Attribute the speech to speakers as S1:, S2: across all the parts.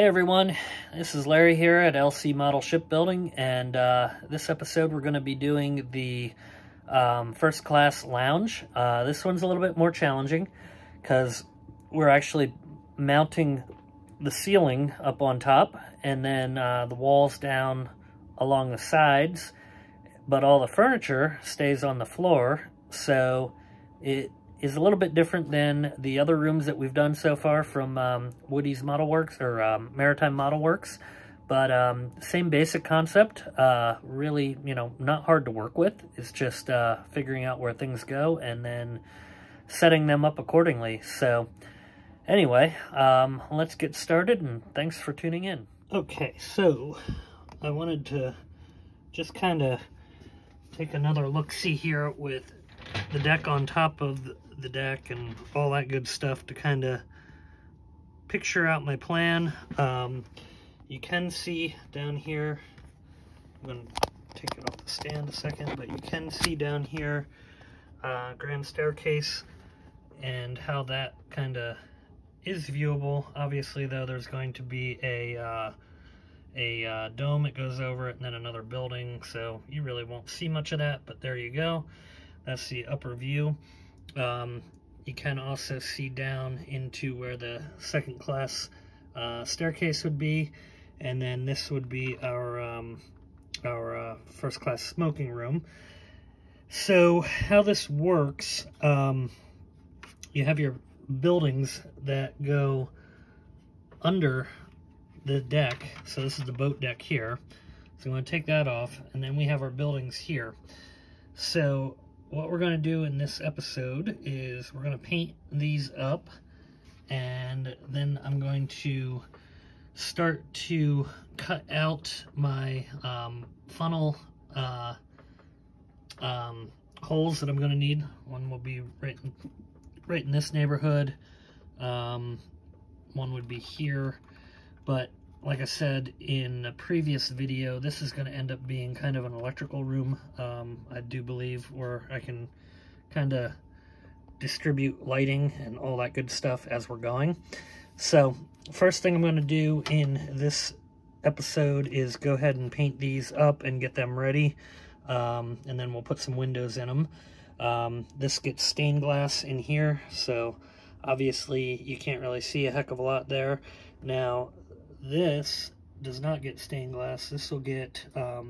S1: Hey everyone, this is Larry here at LC Model Shipbuilding, and this episode we're going to be doing the first class lounge. This one's a little bit more challenging because we're actually mounting the ceiling up on top and then the walls down along the sides, but all the furniture stays on the floor, so it is a little bit different than the other rooms that we've done so far from Woody's Model Works or Maritime Model Works. But same basic concept, really, not hard to work with. It's just figuring out where things go and then setting them up accordingly. So anyway, let's get started, and thanks for tuning in. Okay, so I wanted to just kind of take another look-see here with the deck on top of the deck and all that good stuff to kind of picture out my plan. You can see down here, I'm going to take it off the stand a second, but you can see down here grand staircase and how that kind of is viewable. Obviously though, there's going to be a dome that goes over it and then another building, so you really won't see much of that, but there you go. That's the upper view. You can also see down into where the second class staircase would be, and then this would be our first class smoking room. So how this works, you have your buildings that go under the deck. So this is the boat deck here. So I'm going to take that off, and then we have our buildings here. So what we're going to do in this episode is we're going to paint these up, and then I'm going to start to cut out my funnel holes that I'm going to need. One will be right in this neighborhood. One would be here, but like I said in a previous video, this is going to end up being kind of an electrical room, I do believe, where I can kind of distribute lighting and all that good stuff as we're going. So first thing I'm going to do in this episode is go ahead and paint these up and get them ready, and then we'll put some windows in them. This gets stained glass in here, so obviously you can't really see a heck of a lot there. Now this does not get stained glass. This will get, I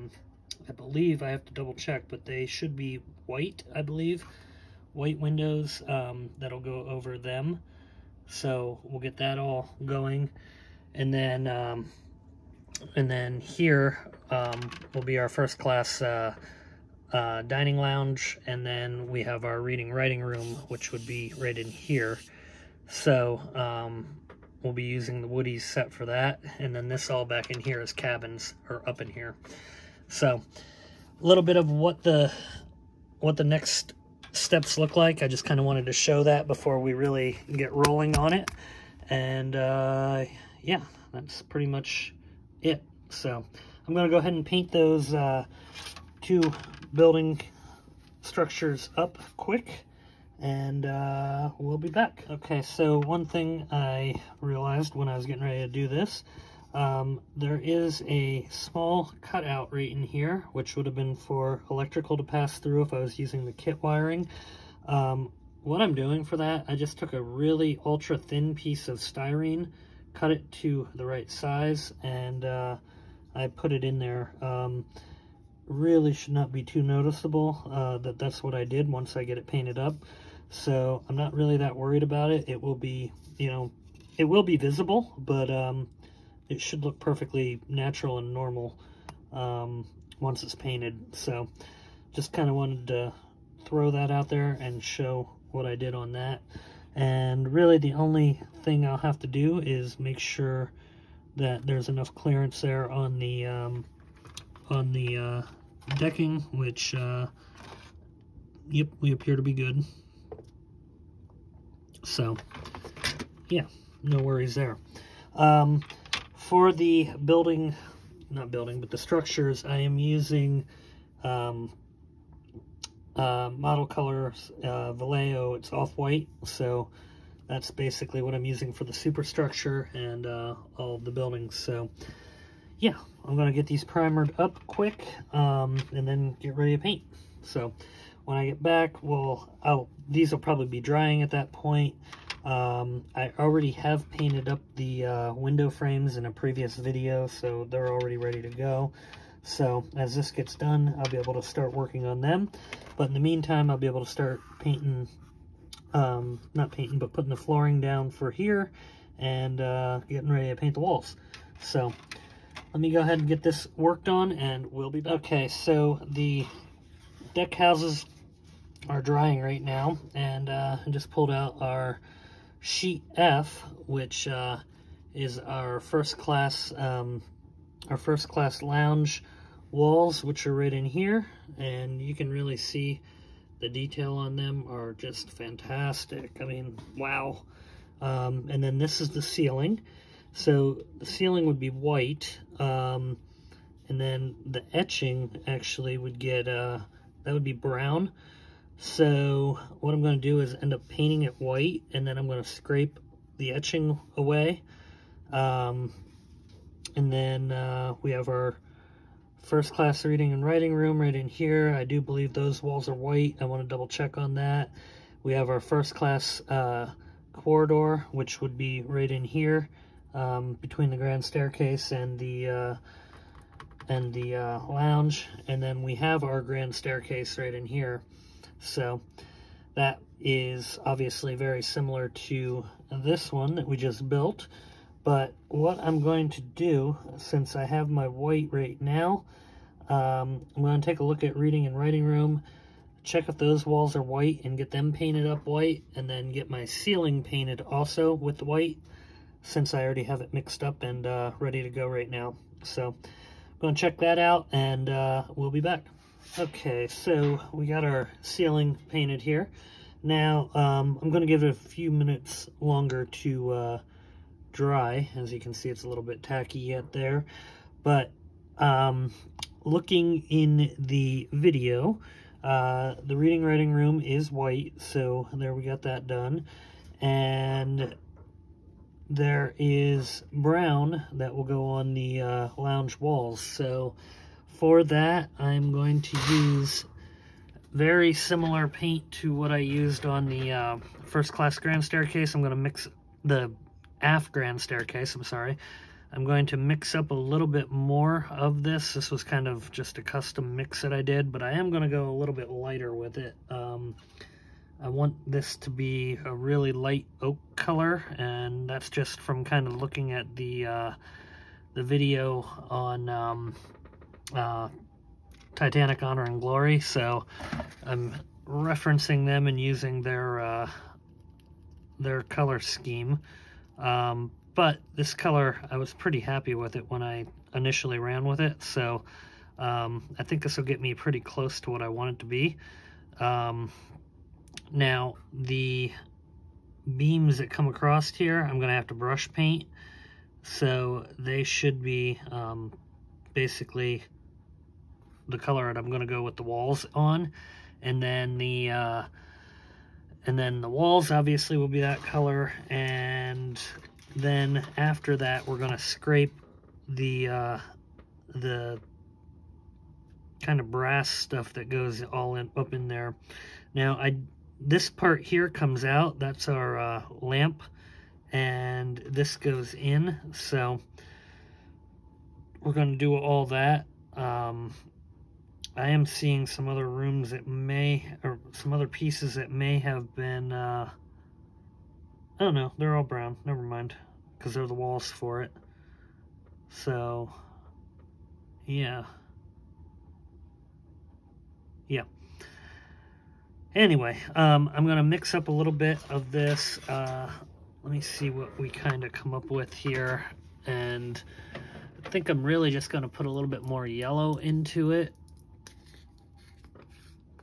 S1: believe, I have to double check, but they should be white, I believe. White windows that'll go over them. So we'll get that all going. And then here will be our first class dining lounge. And then we have our reading writing room, which would be right in here. So we'll be using the Woody's set for that, and then this all back in here is cabins, or up in here. So a little bit of what the next steps look like. I just kind of wanted to show that before we really get rolling on it. And yeah, that's pretty much it. So I'm going to go ahead and paint those two building structures up quick, and we'll be back. Okay, so one thing I realized when I was getting ready to do this, there is a small cutout right in here, which would have been for electrical to pass through if I was using the kit wiring. What I'm doing for that, I just took a really ultra thin piece of styrene, cut it to the right size, and I put it in there. Really should not be too noticeable that's what I did once I get it painted up. So I'm not really that worried about it. It will be, it will be visible, but it should look perfectly natural and normal once it's painted. So just kind of wanted to throw that out there and show what I did on that. And really the only thing I'll have to do is make sure that there's enough clearance there on the decking, which yep, we appear to be good. So yeah, no worries there. For the building, not building, but the structures, I am using model colors Vallejo. It's off-white, so that's basically what I'm using for the superstructure and all of the buildings. So yeah, I'm gonna get these primered up quick and then get ready to paint. So when I get back, these will probably be drying at that point. I already have painted up the window frames in a previous video, so they're already ready to go. So as this gets done, I'll be able to start working on them. But in the meantime, I'll be able to start painting, not painting, but putting the flooring down for here and getting ready to paint the walls. So let me go ahead and get this worked on and we'll be back. Okay, so the deck houses are drying right now, and I just pulled out our sheet F, which is our first class lounge walls, which are right in here, and you can really see the detail on them are just fantastic. I mean, wow. And then this is the ceiling. So the ceiling would be white, and then the etching actually would get that would be brown. So what I'm going to do is end up painting it white, and then I'm going to scrape the etching away. And then we have our first class reading and writing room right in here. I do believe those walls are white. I want to double check on that. We have our first class corridor, which would be right in here between the grand staircase and the lounge. And then we have our grand staircase right in here. So that is obviously very similar to this one that we just built. But what I'm going to do, since I have my white right now, I'm going to take a look at reading and writing room, check if those walls are white and get them painted up white, and then get my ceiling painted also with white, since I already have it mixed up and ready to go right now. So I'm going to check that out, and we'll be back. Okay, so we got our ceiling painted here. Now, I'm going to give it a few minutes longer to dry. As you can see, it's a little bit tacky yet there. But looking in the video, the reading writing room is white, so there we got that done. And there is brown that will go on the lounge walls. So for that, I'm going to use very similar paint to what I used on the first class grand staircase. I'm going to mix the aft grand staircase, I'm sorry. I'm going to mix up a little bit more of this. This was kind of just a custom mix that I did, but I am going to go a little bit lighter with it. I want this to be a really light oak color, and that's just from kind of looking at the video on Titanic, Honor and Glory. So I'm referencing them and using their color scheme. But this color, I was pretty happy with it when I initially ran with it. So I think this will get me pretty close to what I want it to be. Now, the beams that come across here, I'm going to have to brush paint. So they should be basically the color that I'm going to go with the walls on. And then the walls obviously will be that color. And then after that, we're going to scrape the kind of brass stuff that goes all up in there. Now, this part here comes out. That's our lamp, and this goes in. So we're going to do all that. I am seeing some other rooms that or some other pieces that may have been, oh no, they're all brown. Never mind, because they're the walls for it. So, yeah. Yeah. Anyway, I'm going to mix up a little bit of this. Let me see what we kind of come up with here. And I think I'm really just going to put a little bit more yellow into it.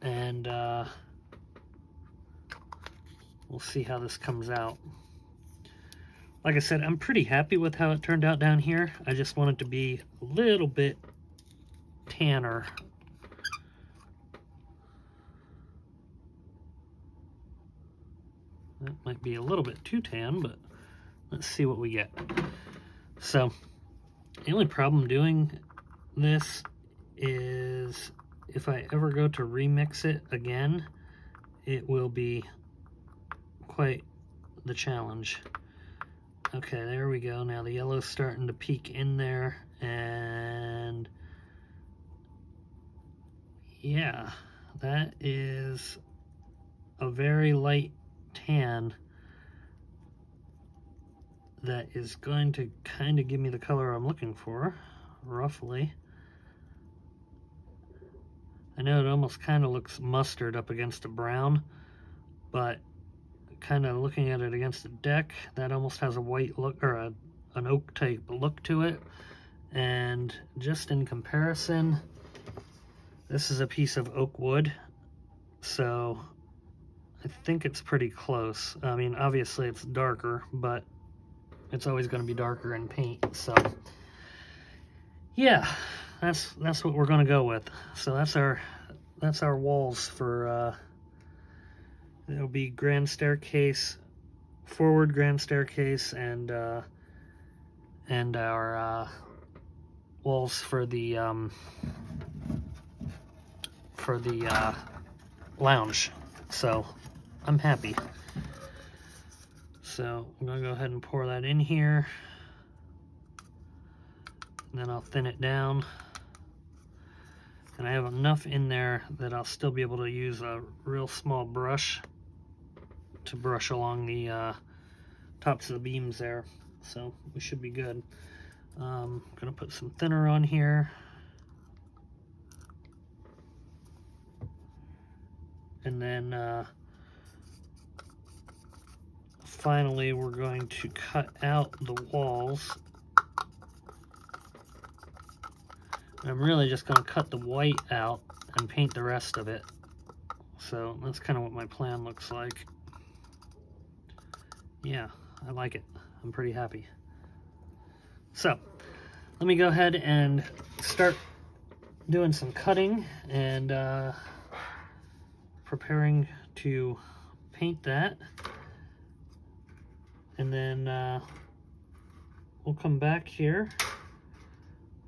S1: And we'll see how this comes out. Like I said, I'm pretty happy with how it turned out down here. I just want it to be a little bit tanner. That might be a little bit too tan, but let's see what we get. So the only problem doing this is if I ever go to remix it again, it will be quite the challenge. Okay, there we go. Now the yellow's starting to peek in there, and yeah, that is a very light tan that is going to kind of give me the color I'm looking for, roughly. I know it almost kind of looks mustard up against a brown, but kind of looking at it against the deck, that almost has a white look, or an oak type look to it. And just in comparison, this is a piece of oak wood, so I think it's pretty close. I mean, obviously it's darker, but it's always going to be darker in paint. So yeah, that's what we're going to go with. So that's our walls for it'll be grand staircase, forward grand staircase, and our walls for the lounge. So I'm happy. So I'm gonna go ahead and pour that in here, and then I'll thin it down. And I have enough in there that I'll still be able to use a real small brush to brush along the tops of the beams there. So we should be good. I'm gonna put some thinner on here. And then finally we're going to cut out the walls. I'm really just going to cut the white out and paint the rest of it. So that's kind of what my plan looks like. Yeah, I like it. I'm pretty happy. So let me go ahead and start doing some cutting and preparing to paint that. And then we'll come back here.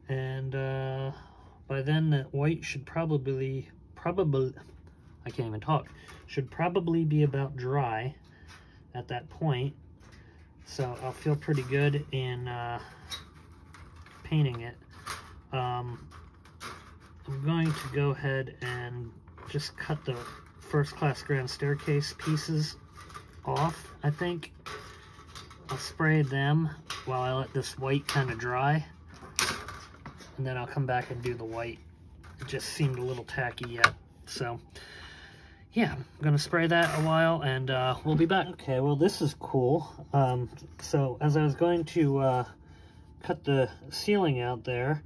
S1: And by then that white should probably, I can't even talk, should probably be about dry at that point. So I'll feel pretty good in painting it. I'm going to go ahead and just cut the first class grand staircase pieces off, I think. I'll spray them while I let this white kind of dry. And then I'll come back and do the white. It just seemed a little tacky yet. So yeah, I'm gonna spray that a while and we'll be back. Okay, well this is cool. So as I was going to cut the ceiling out there,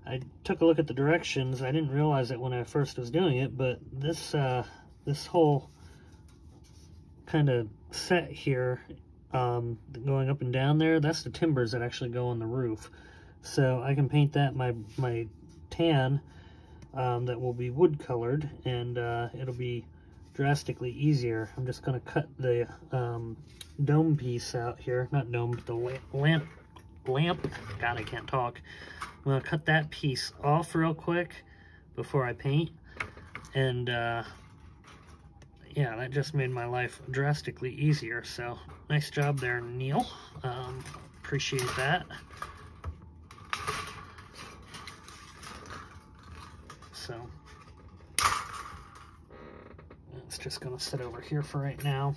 S1: I took a look at the directions. I didn't realize it when I first was doing it, but this this whole kind of set here, going up and down there, that's the timbers that actually go on the roof. So I can paint that my tan that will be wood colored, and it'll be drastically easier. I'm just going to cut the dome piece out here, not dome, but the lamp. God, I can't talk. I'm going to cut that piece off real quick before I paint, and yeah, that just made my life drastically easier. So nice job there, Neil. Appreciate that. So it's just gonna sit over here for right now,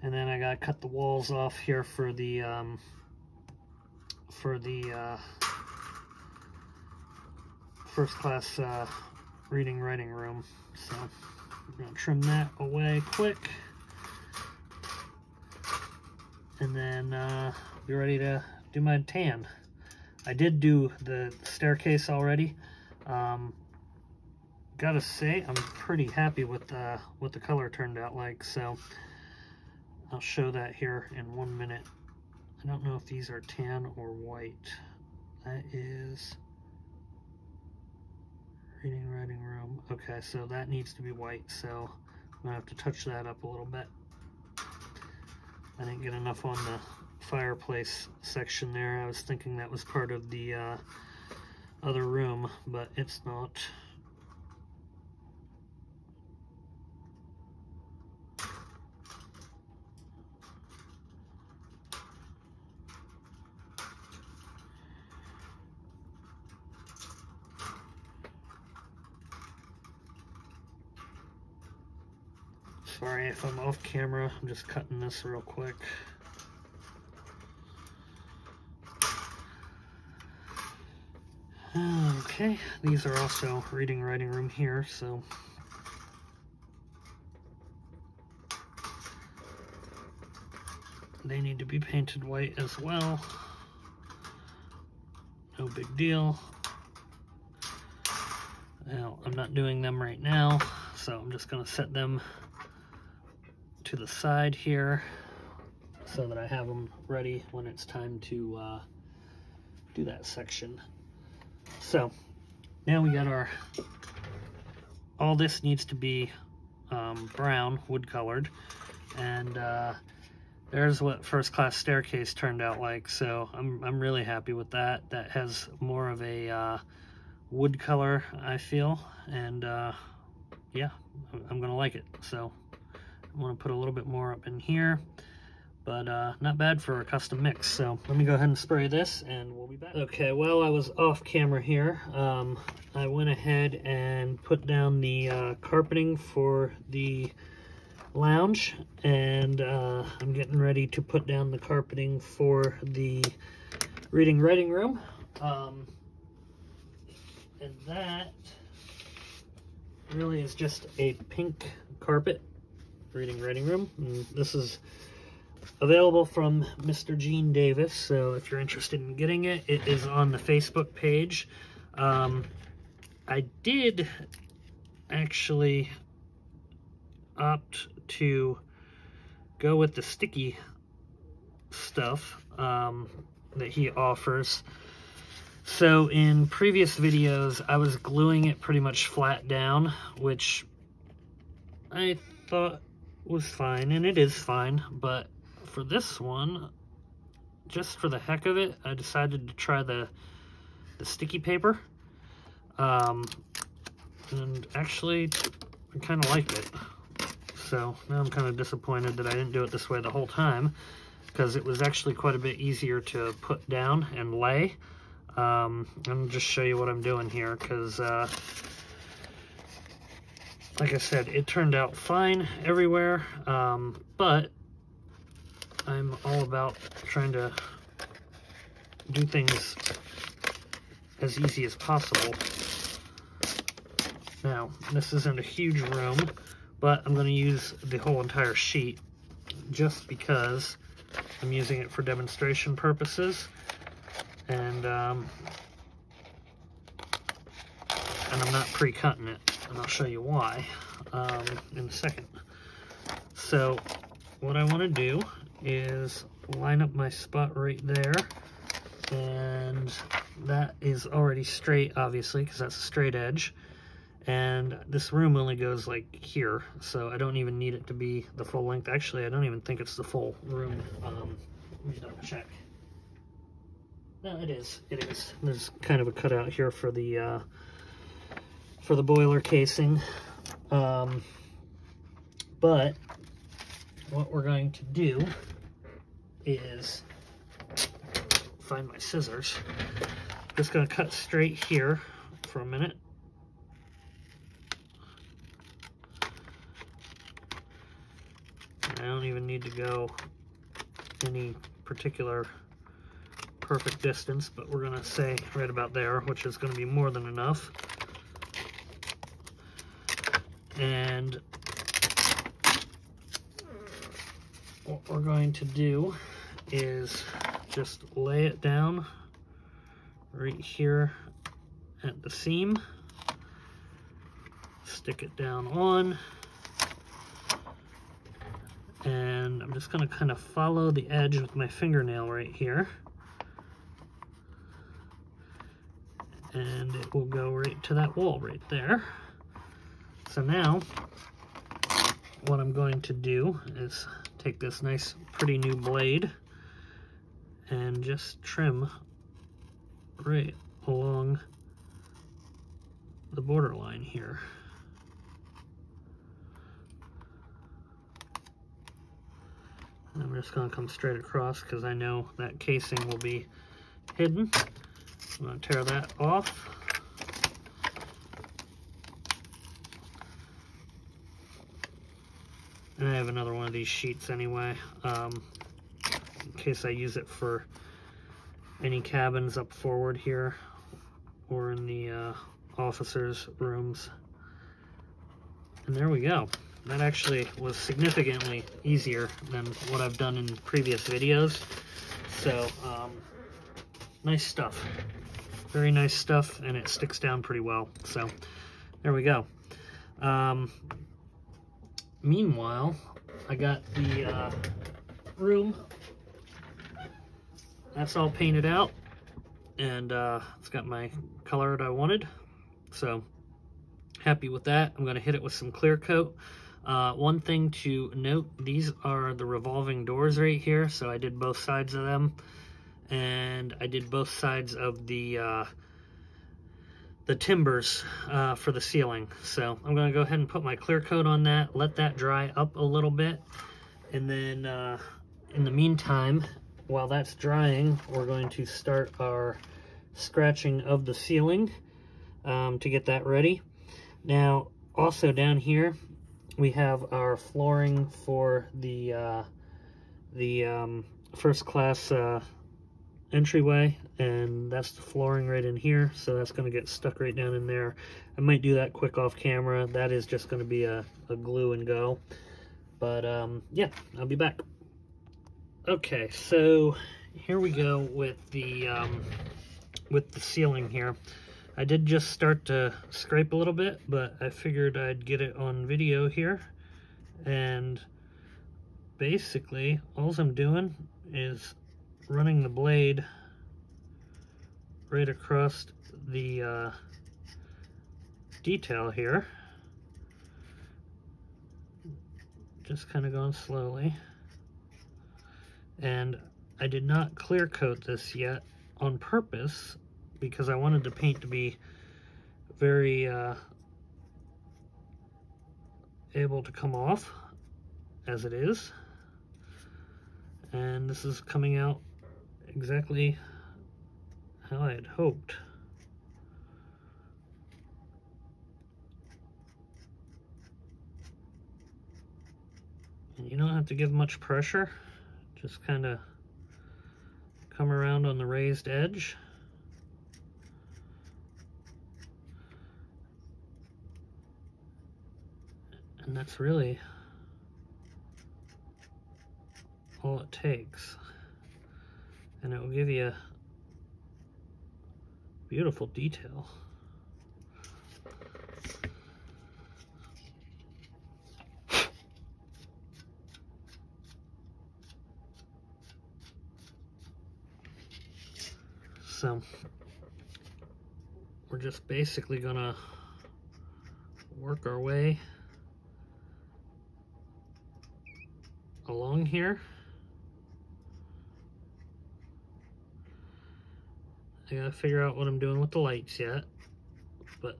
S1: and then I gotta cut the walls off here for the first class reading writing room. So I'm gonna trim that away quick, and then be ready to do my tan. I did do the staircase already. Gotta say, I'm pretty happy with what the color turned out like, so I'll show that here in 1 minute. I don't know if these are tan or white. That is reading writing room. Okay, so that needs to be white, so I'm gonna have to touch that up a little bit. I didn't get enough on the fireplace section there. I was thinking that was part of the other room, but it's not. Sorry if I'm off camera, I'm just cutting this real quick. Okay, these are also reading writing room here, so they need to be painted white as well. No big deal. Now, I'm not doing them right now, so I'm just going to set them to the side here so that I have them ready when it's time to do that section. So now we got our, all this needs to be brown, wood colored, and there's what first class staircase turned out like. So I'm really happy with that. That has more of a wood color, I feel, and yeah, I'm gonna like it. So I want to put a little bit more up in here, but not bad for a custom mix. So let me go ahead and spray this and we'll be back. Okay, while I was off camera here, I went ahead and put down the carpeting for the lounge, and I'm getting ready to put down the carpeting for the reading writing room. And that really is just a pink carpet reading writing room. And this is available from Mr. Gene Davis, so if you're interested in getting it, it is on the Facebook page. I did actually opt to go with the sticky stuff that he offers. So in previous videos, I was gluing it pretty much flat down, which I thought was fine, and it is fine, but for this one, just for the heck of it, I decided to try the sticky paper, and actually I kind of liked it. So now I'm kind of disappointed that I didn't do it this way the whole time, because it was actually quite a bit easier to put down and lay. I'll just show you what I'm doing here, because like I said, it turned out fine everywhere, but I'm all about trying to do things as easy as possible. Now, this isn't a huge room, but I'm going to use the whole entire sheet just because I'm using it for demonstration purposes, and I'm not pre-cutting it, and I'll show you why in a second. So what I want to do is line up my spot right there, and that is already straight, obviously, because that's a straight edge, and this room only goes like here, so I don't even need it to be the full length. Actually, I don't even think it's the full room. Let me double check. No, it is. There's kind of a cutout here for the boiler casing, but what we're going to do is find my scissors. Just going to cut straight here for a minute. I don't even need to go any particular perfect distance, but we're going to say right about there, which is going to be more than enough. And what we're going to do is just lay it down right here at the seam, stick it down on, and I'm just going to kind of follow the edge with my fingernail right here, and it will go right to that wall right there. So now what I'm going to do is take this nice, pretty new blade and just trim right along the borderline here. And I'm just going to come straight across because I know that casing will be hidden. I'm going to tear that off. And I have another one of these sheets anyway, in case I use it for any cabins up forward here or in the officers' rooms. And there we go. That actually was significantly easier than what I've done in previous videos. So, nice stuff. Very nice stuff, and it sticks down pretty well. So, there we go. Meanwhile, I got the room. That's all painted out, and it's got my color that I wanted. So, happy with that. I'm going to hit it with some clear coat. One thing to note, these are the revolving doors right here, so I did both sides of them, and I did both sides of the timbers for the ceiling. So I'm going to go ahead and put my clear coat on that, let that dry up a little bit, and then in the meantime, while that's drying, we're going to start our scratching of the ceiling to get that ready. Now, also down here, we have our flooring for the first class entryway, and that's the flooring right in here, so that's going to get stuck right down in there. I might do that quick off camera. That is just going to be a glue and go. But yeah, I'll be back. Okay, so here we go with the ceiling here. I did just start to scrape a little bit, but I figured I'd get it on video here. And basically, all I'm doing is running the blade right across the detail here. Just kind of going slowly. And I did not clear coat this yet on purpose, because I wanted the paint to be very able to come off as it is. And this is coming out exactly how I had hoped. And you don't have to give much pressure, just kind of come around on the raised edge. And that's really all it takes. And it will give you a beautiful detail. So we're just basically gonna work our way along here. I gotta figure out what I'm doing with the lights yet, but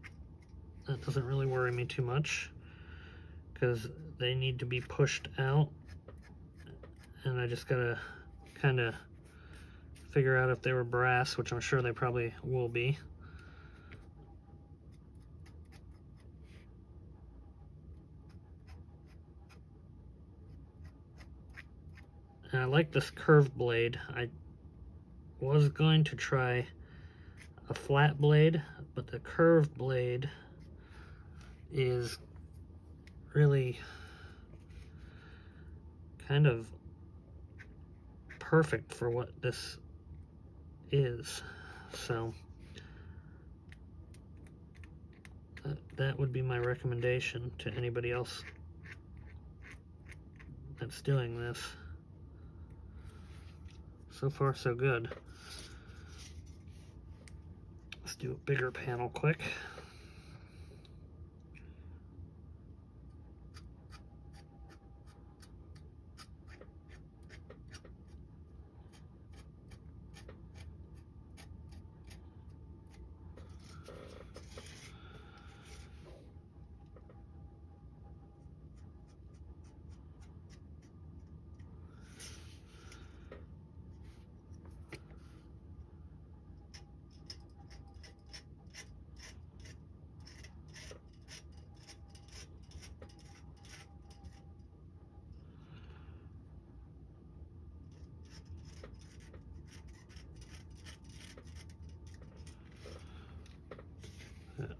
S1: that doesn't really worry me too much because they need to be pushed out, and I just gotta kind of figure out if they were brass, which I'm sure they probably will be. And I like this curved blade. I was going to try a flat blade, but the curved blade is really kind of perfect for what this is. So that would be my recommendation to anybody else that's doing this. So far, so good. Let's do a bigger panel quick.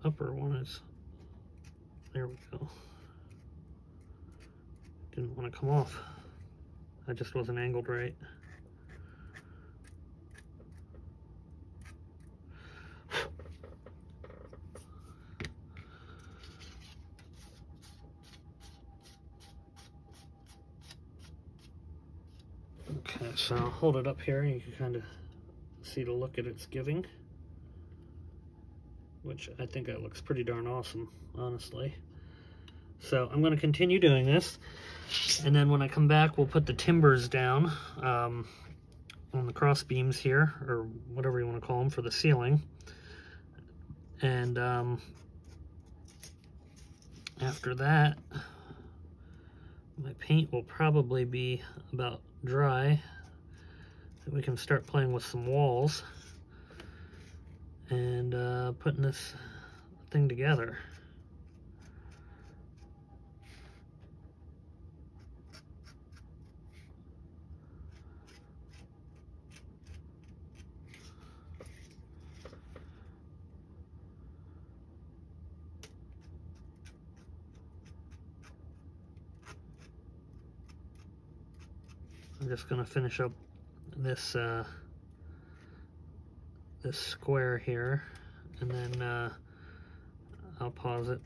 S1: upper one is, there we go. Didn't want to come off. I just wasn't angled right. Okay, so I'll hold it up here and you can kind of see the look that it's giving, which I think that looks pretty darn awesome, honestly. So I'm going to continue doing this, and then when I come back, we'll put the timbers down on the cross beams here, or whatever you want to call them, for the ceiling. And after that, my paint will probably be about dry. We can start playing with some walls and putting this thing together. I'm just going to finish up this this square here, and then I'll pause it.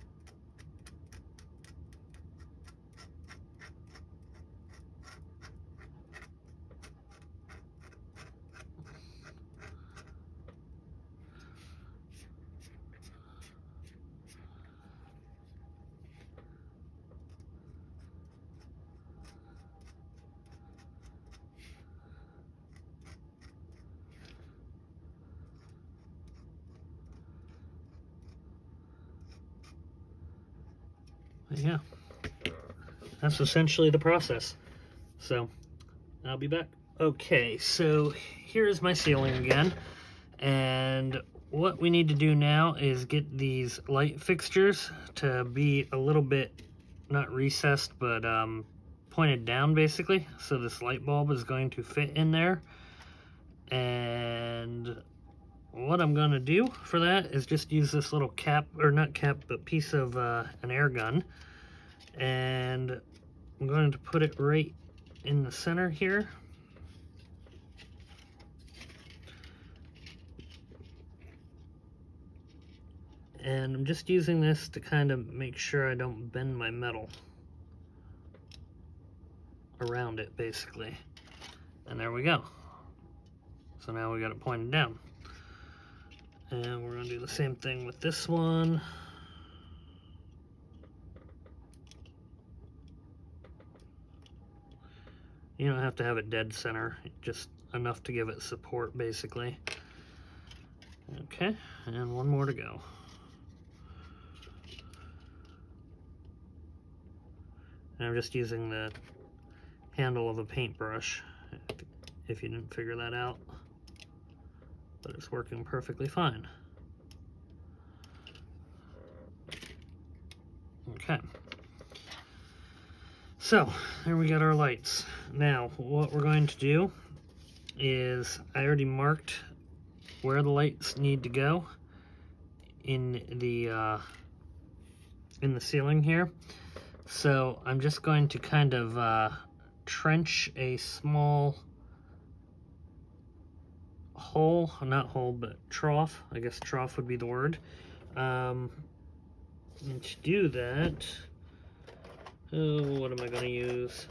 S1: Yeah, that's essentially the process. So I'll be back. Okay, so here's my ceiling again, and what we need to do now is get these light fixtures to be a little bit, not recessed, but pointed down basically, so this light bulb is going to fit in there. And what I'm going to do for that is just use this little cap, or not cap, but piece of an air gun, and I'm going to put it right in the center here. And I'm just using this to kind of make sure I don't bend my metal around it, basically. And there we go. So now we got it pointed down. And we're going to do the same thing with this one. You don't have to have it dead center, just enough to give it support, basically. Okay, and one more to go. And I'm just using the handle of a paintbrush, if you didn't figure that out. But it's working perfectly fine. Okay. So, there we got our lights. Now, what we're going to do is, I already marked where the lights need to go in the ceiling here. So, I'm just going to kind of trench a small hole, not hole, but trough. I guess trough would be the word. And to do that, what am I going to use?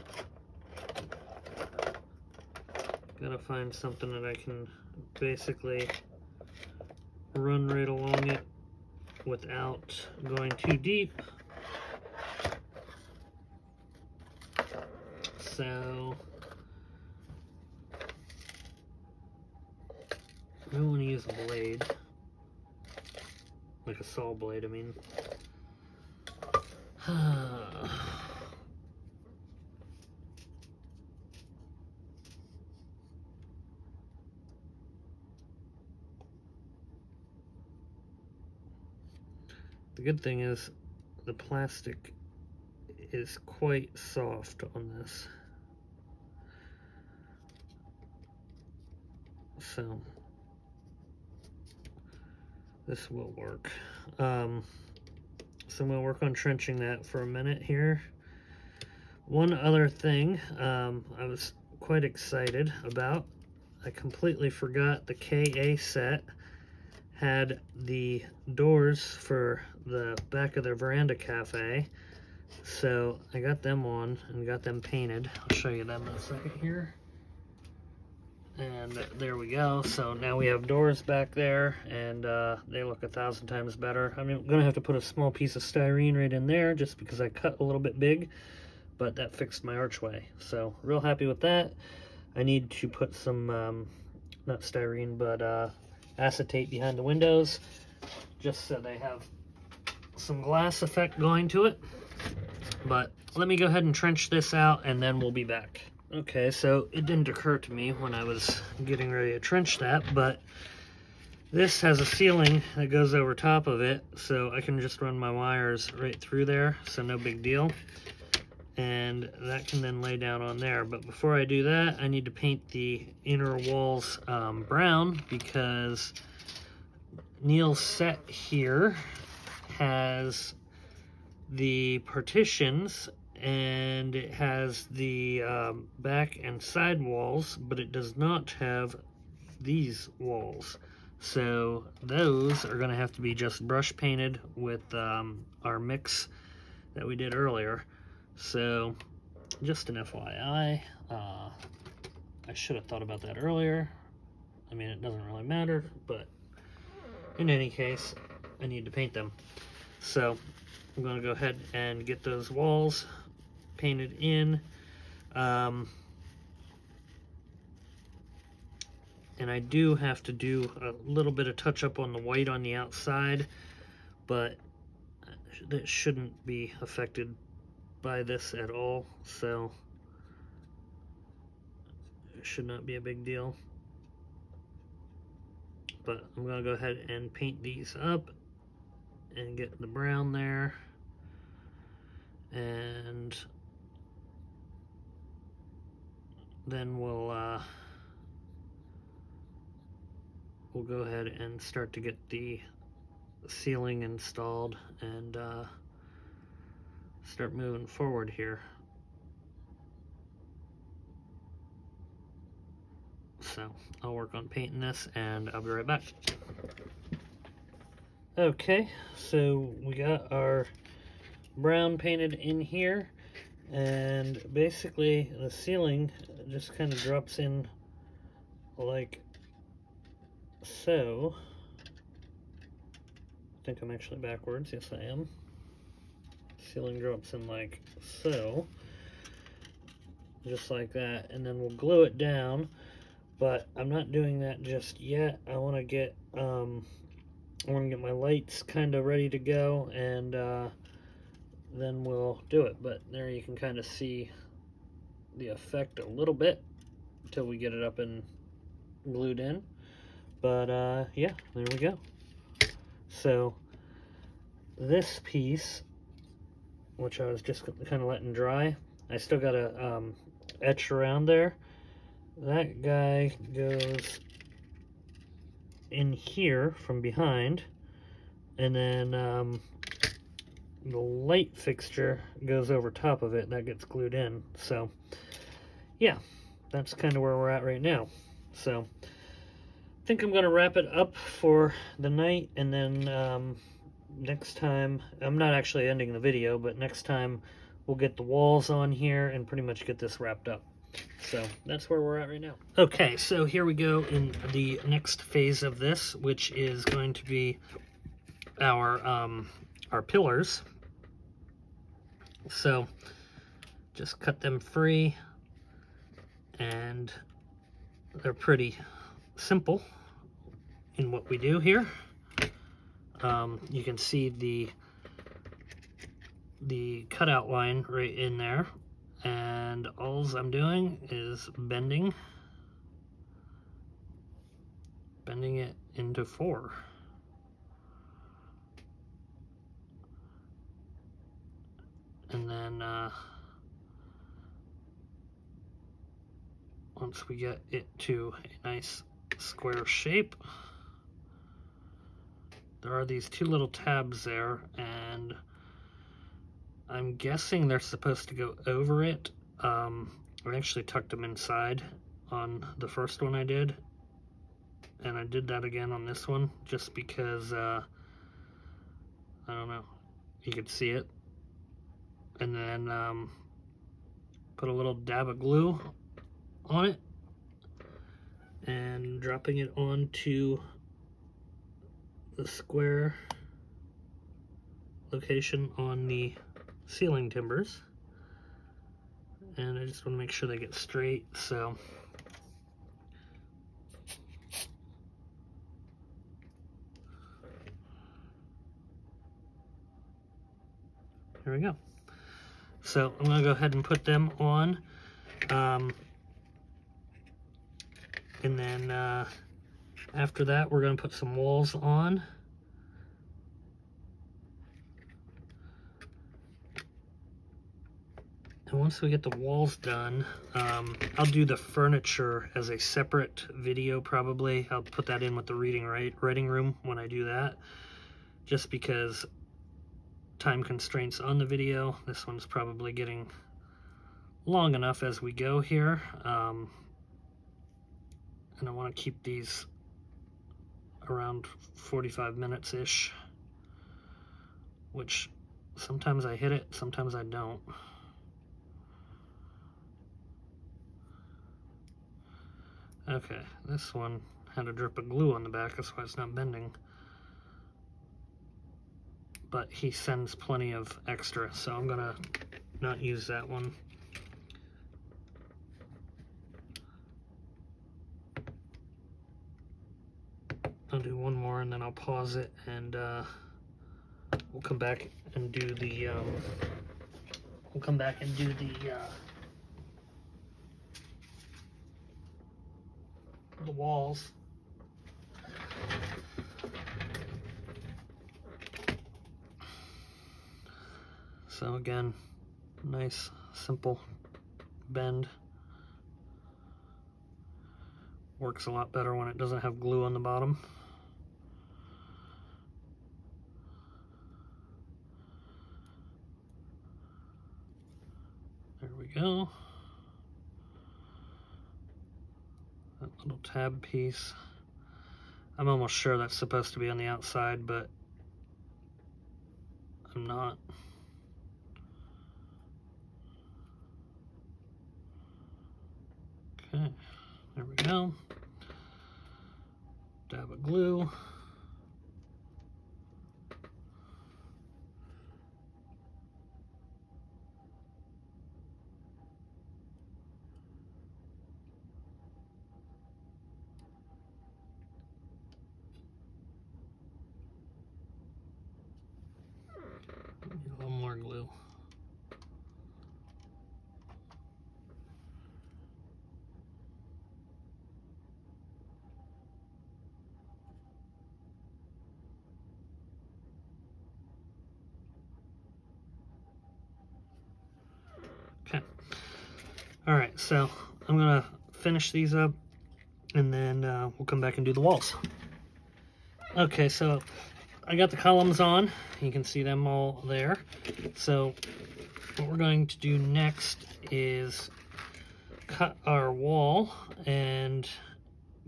S1: Gotta find something that I can basically run right along it without going too deep. So I don't want to use a blade, like a saw blade, I mean. The good thing is the plastic is quite soft on this. So this will work. So I'm gonna work on trenching that for a minute here. One other thing I was quite excited about, I completely forgot the KA set had the doors for the back of their veranda cafe. So I got them on and got them painted. I'll show you them in a second here. And there we go. So now we have doors back there, and they look 1,000 times better. I'm gonna have to put a small piece of styrene right in there just because I cut a little bit big, but that fixed my archway. So real happy with that. I need to put some, not styrene, but acetate behind the windows, just so they have some glass effect going to it. But let me go ahead and trench this out, and then we'll be back. Okay, so it didn't occur to me when I was getting ready to trench that, but this has a ceiling that goes over top of it, so I can just run my wires right through there, so no big deal. And that can then lay down on there. But before I do that, I need to paint the inner walls brown, because Neil's set here has the partitions and it has the back and side walls, but it does not have these walls. So those are going to have to be just brush painted with our mix that we did earlier. So just an FYI, I should have thought about that earlier. I mean, it doesn't really matter, but in any case, I need to paint them. So I'm going to go ahead and get those walls painted in. And I do have to do a little bit of touch up on the white on the outside, but that shouldn't be affected by this at all, so it should not be a big deal. But I'm going to go ahead and paint these up and get the brown there, and then we'll go ahead and start to get the ceiling installed and start moving forward here. So I'll work on painting this and I'll be right back. Okay, so we got our brown painted in here, and basically the ceiling just kind of drops in like so. I think I'm actually backwards. Yes, I am. Ceiling drops in like so, just like that, and then we'll glue it down. But I'm not doing that just yet. I want to get my lights kind of ready to go, and then we'll do it. But there you can kind of see the effect a little bit until we get it up and glued in. But yeah, there we go. So this piece, which I was just kind of letting dry, I still got to etch around there. That guy goes in here from behind, and then the light fixture goes over top of it, and that gets glued in. So yeah, that's kind of where we're at right now. So I think I'm going to wrap it up for the night, and then next time, I'm not actually ending the video, but next time we'll get the walls on here and pretty much get this wrapped up. So that's where we're at right now. Okay, so here we go in the next phase of this, which is going to be our pillars. So just cut them free, and they're pretty simple in what we do here. You can see the cutout line right in there, and all I'm doing is bending it into 4. And then once we get it to a nice square shape, there are these two little tabs there, and I'm guessing they're supposed to go over it. I actually tucked them inside on the first one I did, and I did that again on this one just because I don't know, you could see it. And then put a little dab of glue on it and dropping it onto the square location on the ceiling timbers. And I just want to make sure they get straight, so here we go. So I'm going to go ahead and put them on, and then after that we're going to put some walls on. And once we get the walls done, I'll do the furniture as a separate video probably. I'll put that in with the writing room when I do that, just because time constraints on the video. This one's probably getting long enough as we go here, and I want to keep these around 45 minutes-ish, which sometimes I hit it, sometimes I don't. Okay, this one had a drip of glue on the back, that's why it's not bending. But he sends plenty of extra, so I'm gonna not use that one. I'll do one more and then I'll pause it, and we'll come back and do the the walls. So again, nice simple bend. Works a lot better when it doesn't have glue on the bottom. There we go. That little tab piece. I'm almost sure that's supposed to be on the outside, but I'm not. Okay, there we go. Dab of glue. Need a little more glue. Okay. All right, so I'm gonna finish these up, and then we'll come back and do the walls. Okay, so I got the columns on. You can see them all there. So what we're going to do next is cut our wall and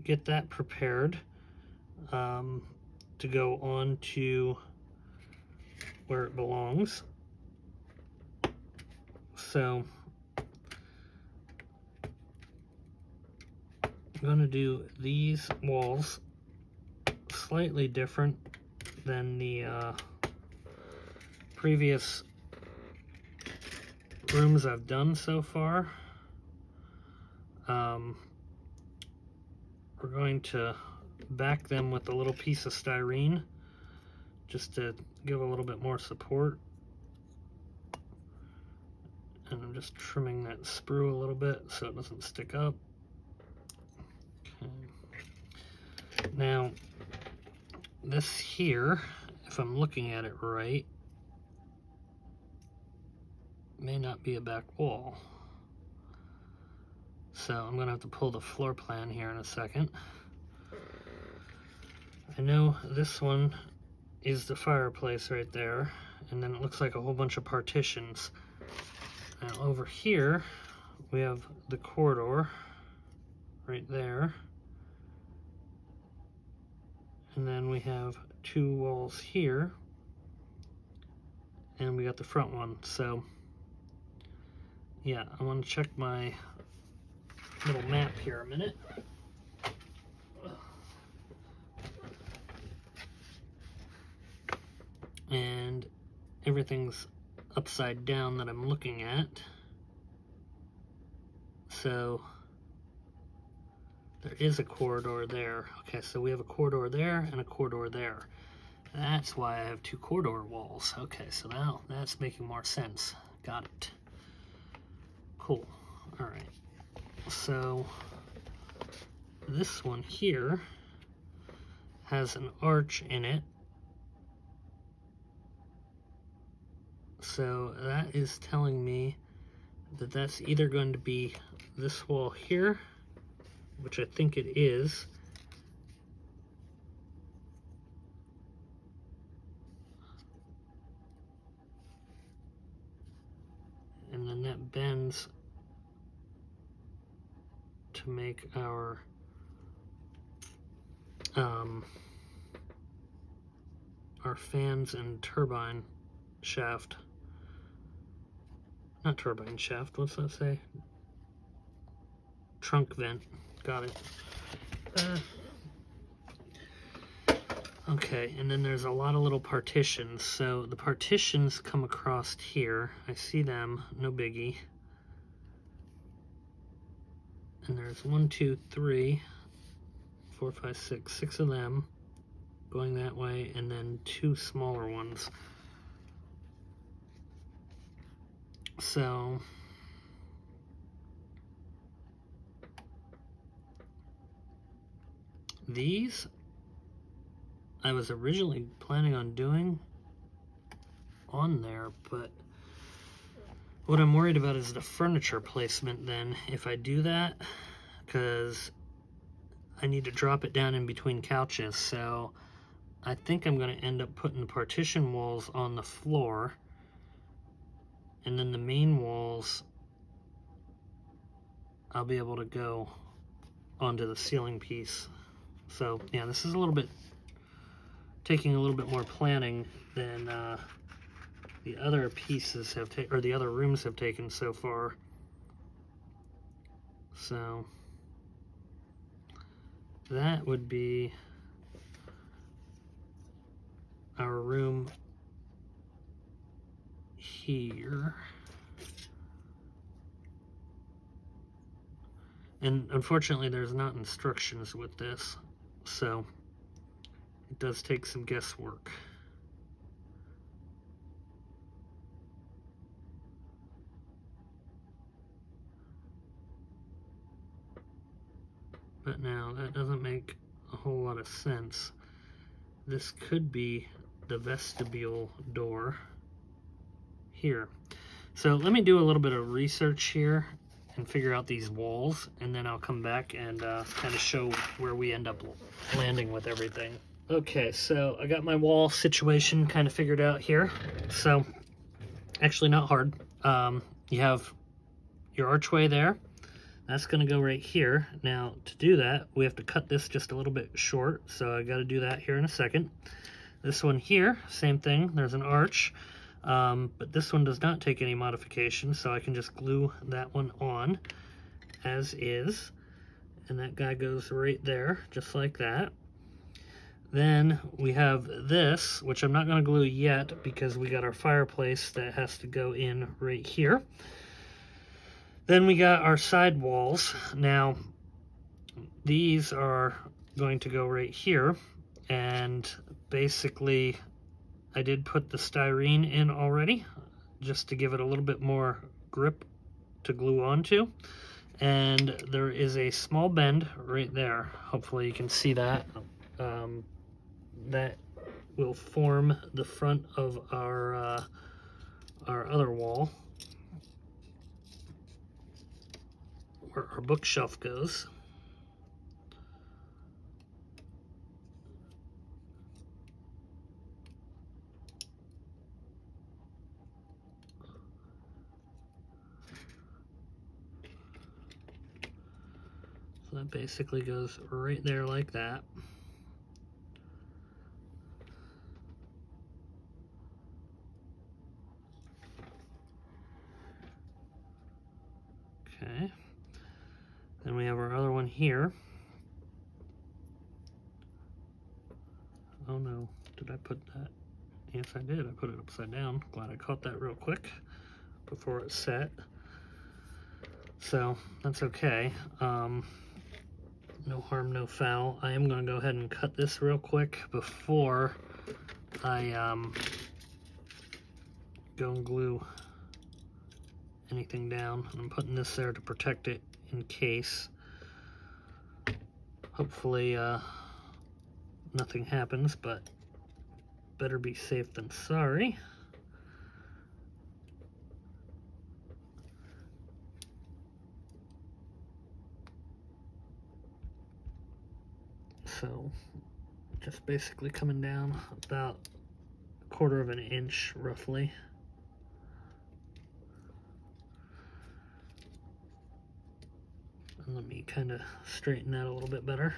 S1: get that prepared to go on to where it belongs. So I'm going to do these walls slightly different than the previous rooms I've done so far. We're going to back them with a little piece of styrene just to give a little bit more support. And I'm just trimming that sprue a little bit so it doesn't stick up. Okay. Now, this here, if I'm looking at it right, may not be a back wall. So I'm gonna have to pull the floor plan here in a second. I know this one is the fireplace right there, and then it looks like a whole bunch of partitions. Now over here, we have the corridor right there. And then we have two walls here. And we got the front one. So, yeah, I want to check my little map here a minute. And everything's upside down that I'm looking at. So there is a corridor there. Okay, so we have a corridor there and a corridor there. That's why I have two corridor walls. Okay, so now that's making more sense. Got it. Cool. All right. So this one here has an arch in it. So that is telling me that that's either going to be this wall here, which I think it is. And then that bends to make our fans and turbine shaft. Not turbine shaft, what's that say? Trunk vent, got it. Okay, and then there's a lot of little partitions. So the partitions come across here. I see them, no biggie. And there's 1, 2, 3, 4, 5, 6 of them going that way, and then 2 smaller ones. So these I was originally planning on doing on there, but what I'm worried about is the furniture placement then if I do that, because I need to drop it down in between couches. So I think I'm going to end up putting the partition walls on the floor, and then the main walls I'll be able to go onto the ceiling piece. So yeah, this is a little bit taking a little bit more planning than the other pieces have taken, or the other rooms have taken so far. So that would be our room here. And unfortunately there's not instructions with this, so it does take some guesswork. But now that doesn't make a whole lot of sense. This could be the vestibule door here. So let me do a little bit of research here and figure out these walls, and then I'll come back and kind of show where we end up landing with everything. Okay, so I got my wall situation kind of figured out here. So actually not hard. You have your archway there. That's going to go right here. Now to do that, we have to cut this just a little bit short, so I got to do that here in a second. This one here, same thing, there's an arch, but this one does not take any modification, so I can just glue that one on as is, and that guy goes right there, just like that. Then we have this, which I'm not going to glue yet because we got our fireplace that has to go in right here. Then we got our side walls. Now, these are going to go right here, and basically I did put the styrene in already just to give it a little bit more grip to glue onto. And there is a small bend right there. Hopefully you can see that. That will form the front of our other wall, where our bookshelf goes. So that basically goes right there like that. Okay. Then we have our other one here. Oh no, did I put that? Yes, I did. I put it upside down. Glad I caught that real quick before it set. So that's okay. No harm, no foul. I am going to go ahead and cut this real quick before I go and glue anything down. I'm putting this there to protect it in case. Hopefully nothing happens, but better be safe than sorry. So just basically coming down about 1/4 of an inch roughly. And let me kind of straighten that a little bit better.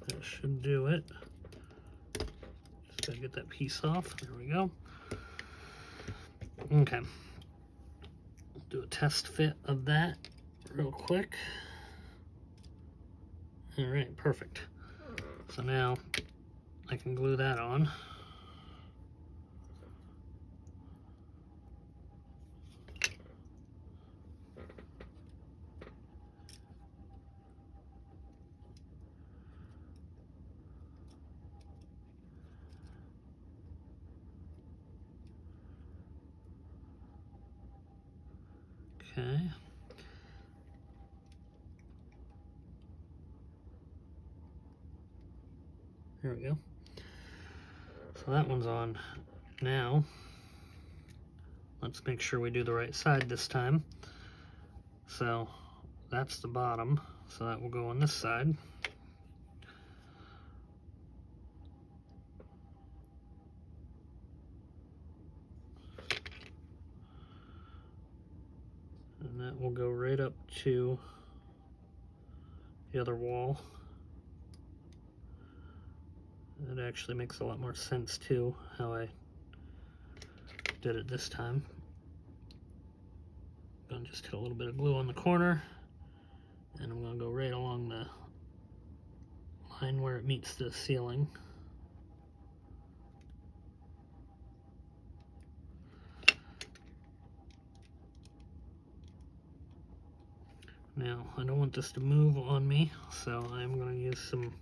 S1: That should do it. Just gotta get that piece off. There we go. Okay. Do a test fit of that real quick. All right, perfect. So now I can glue that on. Okay. There we go. So that one's on. Now, let's make sure we do the right side this time. So that's the bottom, so that will go on this side. And that will go right up to the other wall. It actually makes a lot more sense too, how I did it this time. I'm gonna just hit a little bit of glue on the corner, and I'm gonna go right along the line where it meets the ceiling. Now, I don't want this to move on me, so I'm going to use some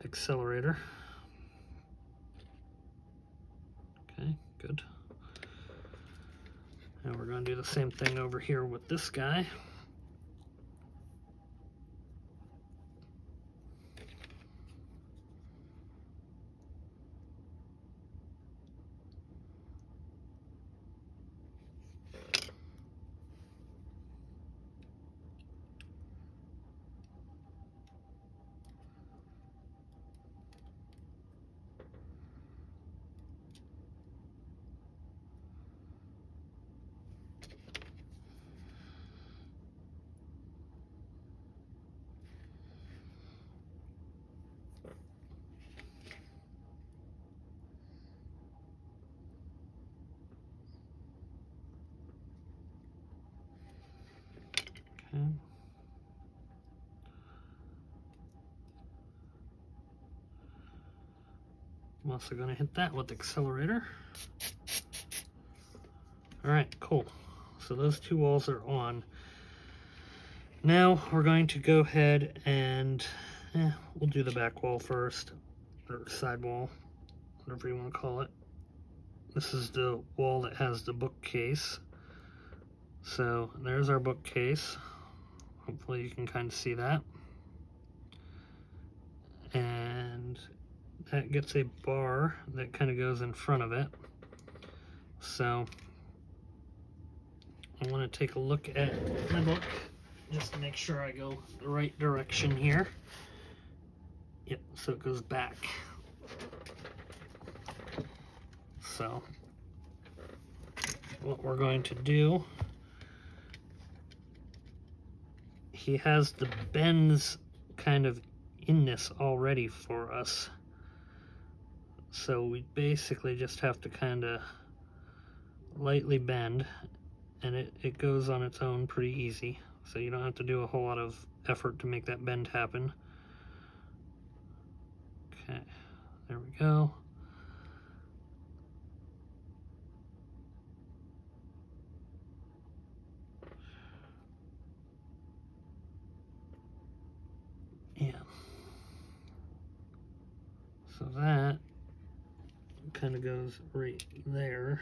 S1: accelerator. Okay, good. And we're going to do the same thing over here with this guy. Okay. I'm also going to hit that with the accelerator. Alright, cool. So those two walls are on. Now we're going to go ahead and we'll do the back wall first, or side wall, whatever you want to call it. This is the wall that has the bookcase. So there's our bookcase. Hopefully you can kind of see that. And that gets a bar that kind of goes in front of it. So I want to take a look at my book just to make sure I go the right direction here. Yep, so it goes back. So what we're going to do, he has the bends kind of in this already for us. So we basically just have to kind of lightly bend, and it goes on its own pretty easy. So you don't have to do a whole lot of effort to make that bend happen. Okay, there we go. Yeah. So that kind of goes right there.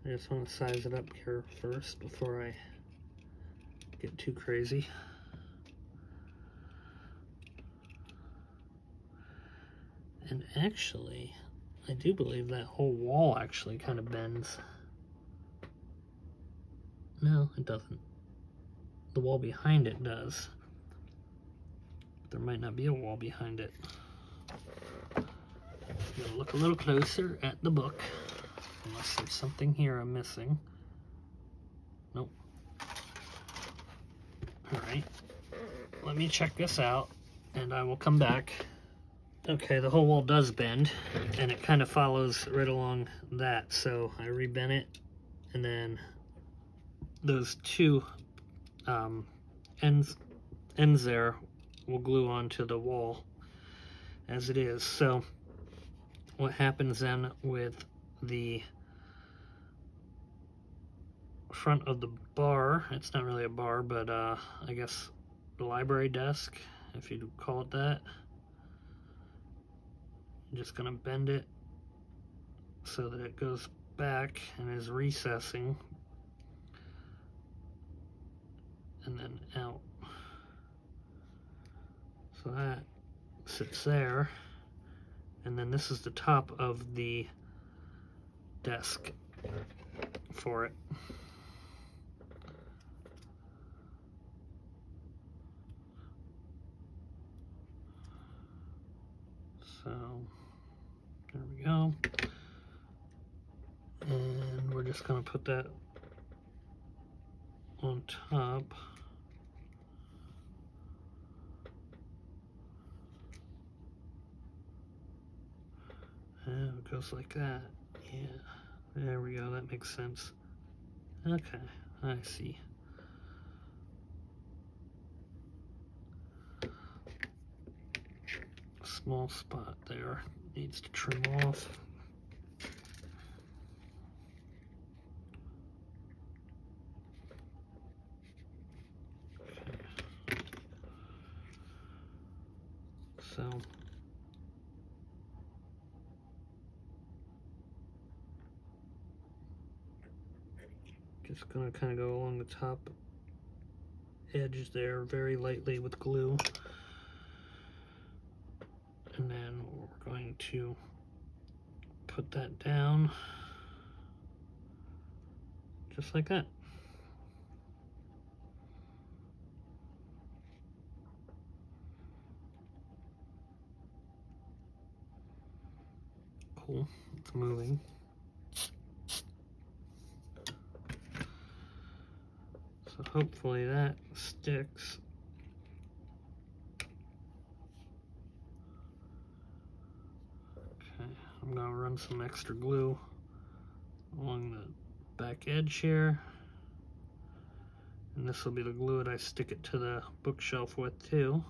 S1: I just want to size it up here first before I get too crazy. And actually, I do believe that whole wall actually kind of bends. No, it doesn't. The wall behind it does. There might not be a wall behind it. Gotta look a little closer at the book, unless there's something here I'm missing. Nope. Alright, let me check this out, and I will come back. Okay, the whole wall does bend, and it kind of follows right along that, so I rebent it, and then those two ends there will glue onto the wall as it is. So what happens then with the front of the bar, it's not really a bar, but I guess the library desk, if you call it that, I'm just gonna bend it so that it goes back and is recessing and then out. So that sits there, and then this is the top of the desk for it. So there we go. And we're just going to put that on top. And it goes like that. Yeah, there we go. That makes sense. Okay, I see. Small spot there needs to trim off. Okay. So just gonna kind of go along the top edge there very lightly with glue. And then we're going to put that down just like that. Cool, it's moving. So hopefully that sticks. I'm going to run some extra glue along the back edge here, and this will be the glue that I stick it to the bookshelf with too.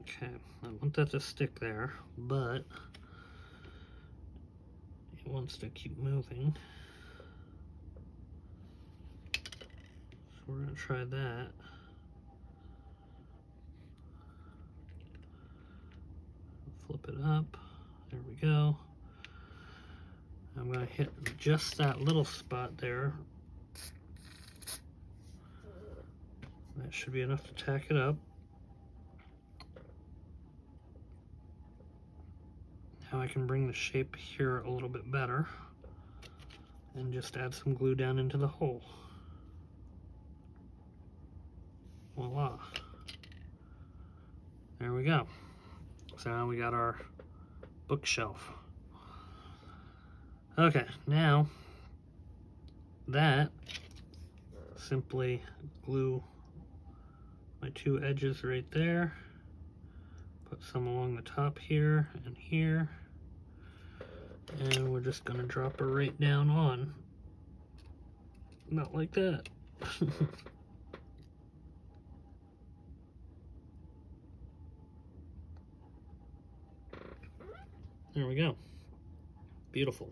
S1: Okay, I want that to stick there, but it wants to keep moving. So we're going to try that. Flip it up. There we go. I'm going to hit just that little spot there. That should be enough to tack it up. Now I can bring the shape here a little bit better and just add some glue down into the hole. Voila. There we go. So now we got our bookshelf. Okay, now that, simply glue my two edges right there, put some along the top here and here, and we're just going to drop her right down on. Not like that. There we go. Beautiful.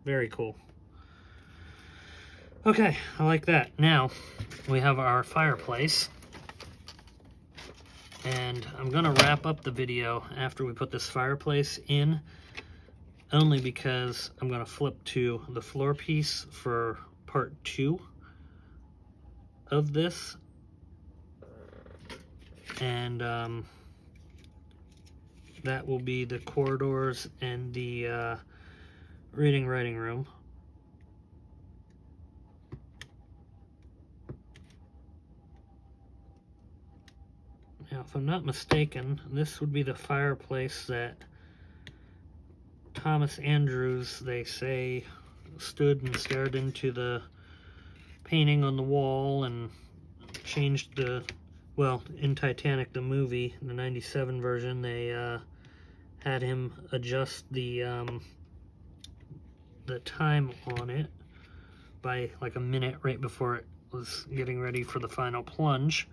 S1: Very cool. Okay, I like that. Now, we have our fireplace. And I'm going to wrap up the video after we put this fireplace in, only because I'm going to flip to the floor piece for part 2 of this. And that will be the corridors and the reading writing room. Now, if I'm not mistaken, this would be the fireplace that Thomas Andrews, they say, stood and stared into the painting on the wall and changed the, well, in Titanic, the movie, the 97 version, they had him adjust the time on it by like a minute right before it was getting ready for the final plunge.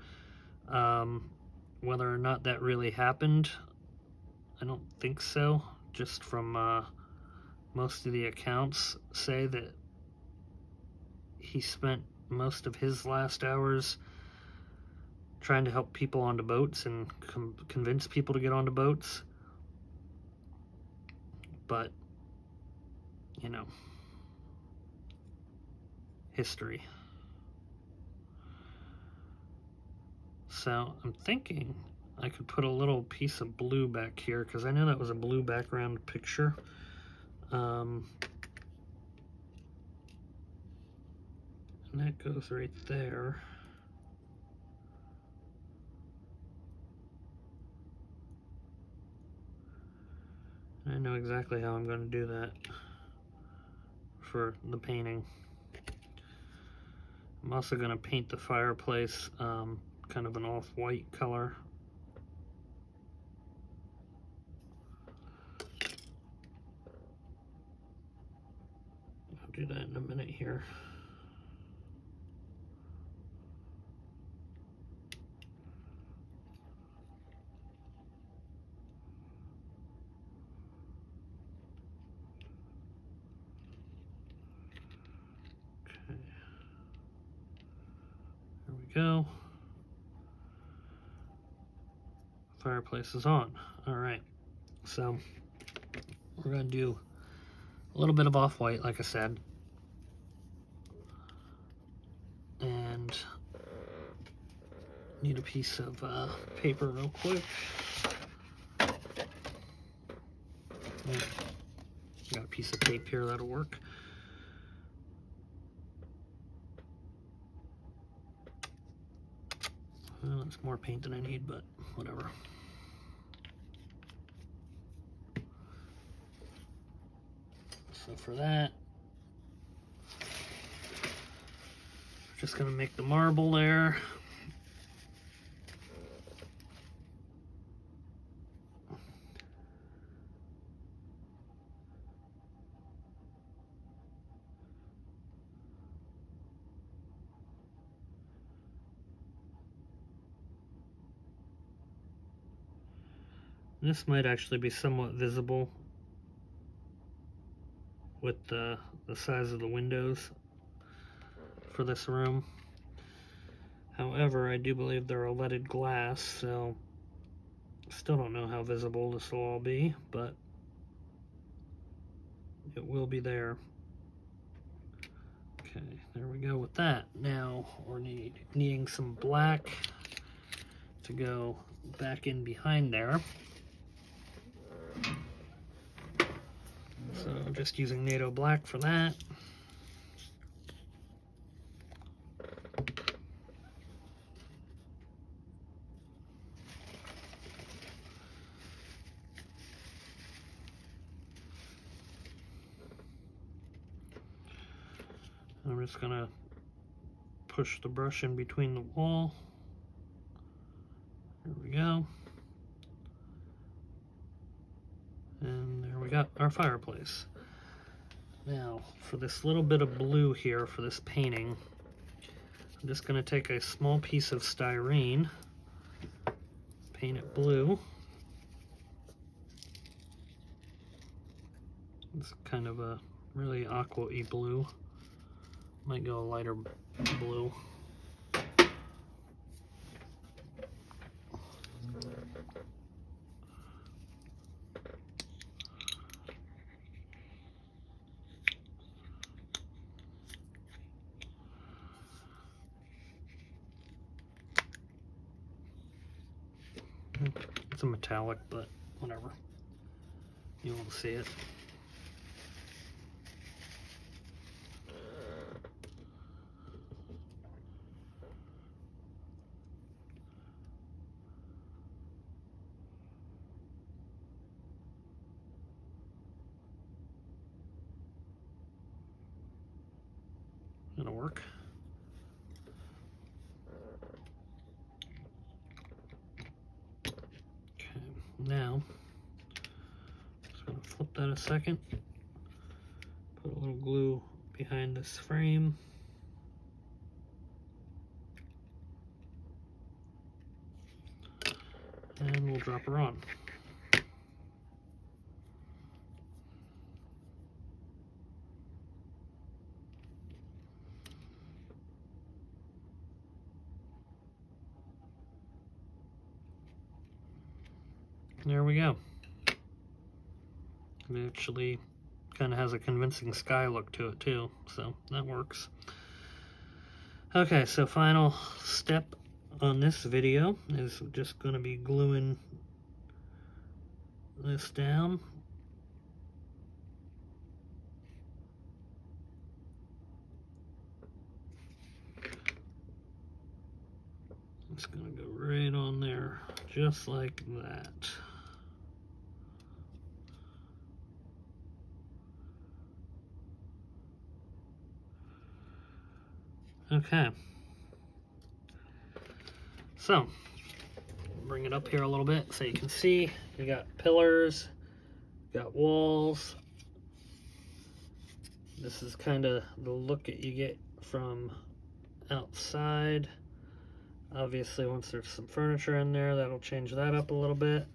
S1: Whether or not that really happened, I don't think so. Just from most of the accounts say that he spent most of his last hours trying to help people onto boats and convince people to get onto boats. But, you know, history. So I'm thinking I could put a little piece of blue back here, because I know that was a blue background picture. And that goes right there. I know exactly how I'm going to do that for the painting. I'm also going to paint the fireplace kind of an off-white color. I'll do that in a minute here. Okay. There we go. Fireplace is on. All right, so we're going to do a little bit of off-white, like I said, and need a piece of paper real quick. Got a piece of tape here, that'll work. Well, it's more paint than I need, but whatever. So for that, just gonna make the marble there. This might actually be somewhat visible with the size of the windows for this room. However, I do believe they're all leaded glass, so still don't know how visible this will all be, but it will be there. Okay, there we go with that. Now we're needing some black to go back in behind there. So I'm just using NATO black for that. I'm just gonna push the brush in between the wall. There we go. And there we got our fireplace. Now, for this little bit of blue here for this painting, I'm just gonna take a small piece of styrene, paint it blue. It's kind of a really aqua-y blue. Might go a lighter blue. It's a metallic, but whatever. You won't see it. It'll work. Okay, now just gonna flip that a second. Put a little glue behind this frame. And we'll drop her on. There we go. It actually kind of has a convincing sky look to it too, so that works. Okay, so final step on this video is just going to be gluing this down. It's going to go right on there, just like that. Okay, so bring it up here a little bit so you can see. You got pillars, you got walls. This is kind of the look that you get from outside. Obviously, once there's some furniture in there, that'll change that up a little bit.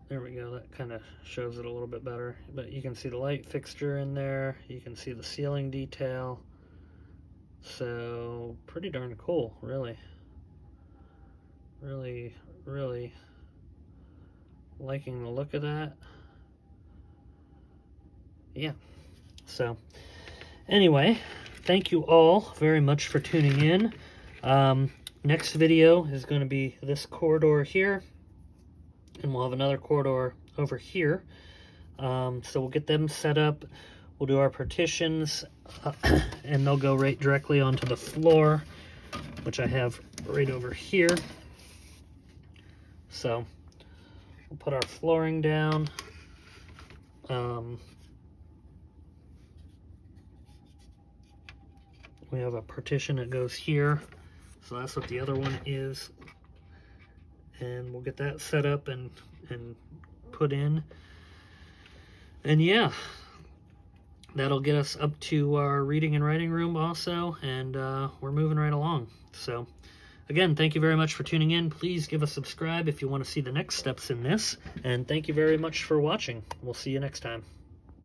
S1: There we go, that kind of shows it a little bit better. But you can see the light fixture in there. You can see the ceiling detail. So, pretty darn cool, really. Really, really liking the look of that. Yeah. So, anyway, thank you all very much for tuning in. Next video is going to be this corridor here. And we'll have another corridor over here. So we'll get them set up. We'll do our partitions, and they'll go right directly onto the floor, which I have right over here. So we'll put our flooring down. We have a partition that goes here, so that's what the other one is. And we'll get that set up and put in. And yeah, that'll get us up to our reading and writing room also, and we're moving right along. So Again, thank you very much for tuning in. Please give a subscribe if you want to see the next steps in this. And thank you very much for watching. We'll see you next time.